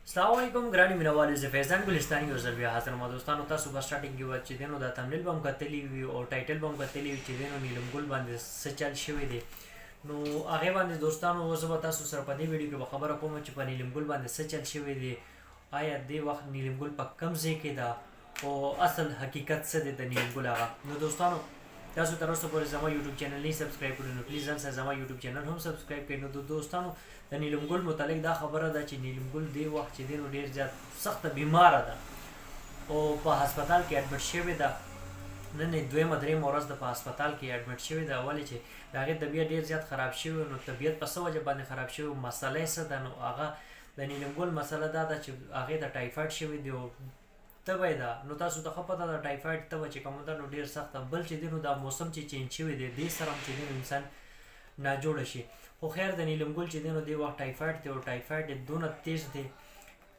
अस्सलाम वालेकुम ग्रानी मिनवाले से फैज़ान गुलिस्तानी और ज़रबिया हाज़िर हूँ दोस्तों ता सुबह स्टार्टिंग की बात चीज़ें दा थंबनेल बम कतली हुई और टाइटल बम कतली हुई चीज़ें नीलम गुल बांधे सचल शवे दे नो आगे बांधे दोस्तों वो सब बता सुसर पदी वीडियो के खबर को मच पर नीलम गुल बांधे सचल शवे दे आया दे वक्त नीलम गुल पर कम से के दा और असल हकीकत से दे नीलम गुल आगा नो दोस्तों تاسو تر اوسه پورې زما یوټیوب چینل نه سبسکرایب کړئ نو پلیز ځان سره زما یوټیوب چینل هم سبسکرایب کړئ نو دوستانو د نیلم ګل متعلق دا خبره ده چې نیلم ګل دی وخت چې دی نو ډېر زیات سخته بیماره ده او په هسپتال کې اډمټ شوې ده نن دویمه درېیمه ورځ ده په هسپتال کې اډمټ شوې ده ولې چې د هغې طبیعت ډېر زیات خراب شوی نو طبیعت په څه وجه باندې خراب شوی مسله یې څه ده نو هغه د نیلم ګل مسله دا ده چې هغې ته ټایفاید شوی دی او تبه ده نو تاسو ته ښه پته ده ټایفاید تبه چې کومه ده نو ډېر سخته بل چې دی نو دا موسم چې چینج شوی دی دې سره هم چې دی نو انسان ناجوړه شي خو خیر د نیلم ګل چې دی نو دې وخت ټایفاید دی او ټایفاید یې دونه تیز دی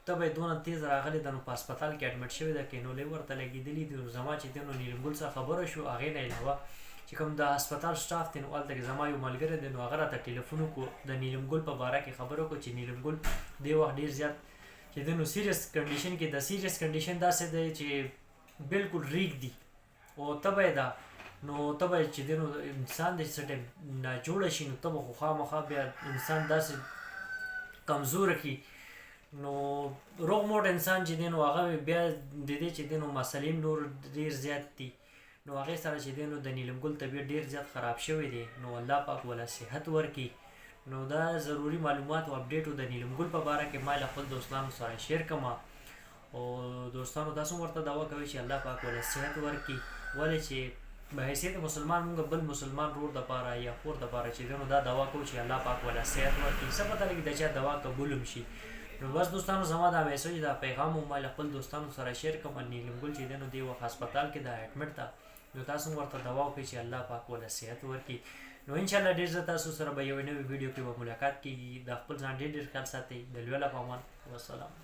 تبه یې دونه تیز راغلی ده نو په هسپتال کې اډمټ شوی ده کینولې ورته لګېدلي دي زما چې دی نو نیلم ګل څخه خبره شو هغې نه علاوه چې کوم د هسپتال سټاف دی نو هلته کې زما یو ملګری دی نو هغه راته ټلیفون وکړو د نیلم ګل په باره کې خبره وکړو چې نیلم ګل دې وخت ډېر زیات چې د نو سیریس کنډیشن کې د سیریس کنډیشن داسې دی چې بالکل ریګ دی او تبه یې ده نو تبه چې دی نو انسان د څه ټایم ناجوړه شي نو تبه خو خامخا بیا انسان داسې کمزوره کړي نو روغ موټ انسان چې دی نو هغه بیا د دې چې دی نو مسلې نور ډېر زیات دي نو هغې سره چې دی نو د نیلم ګل طبیعت ډېر زیات خراب شوی دی نو الله پاک وله صحت ورکړي نو دا ضروری معلومات او اپډیټ د نیلم ګل په باره کې ما له خپل دوستانو سره شیر کوم او دوستانو تاسو ورته دعا کوي چې الله پاک وله صحت ورکړي ولې چې به حیثیت مسلمان موږ بل مسلمان رور دپاره یا خور دپاره چې دی نو دا دعا کوو چې الله پاک وله صحت ورکړي څه پته لګي د چا دعا قبول هم شي نو بس دوستانو زما دا میسج دا پیغام ما له خپل دوستانو سره شیر کوم نیلم ګل چې دی نو دې وخت هسپتال کې دا اډمټ ده نو تاسو ورته دعا وکړئ چې الله پاک وله صحت ورکړي نو انشاءالله ډېر زه تاسو سره به یوې نوې ویډیو کې به ملاقات کېږي د خپل ځان ډېر خیال ساتئ د لوی الله په امان والسلام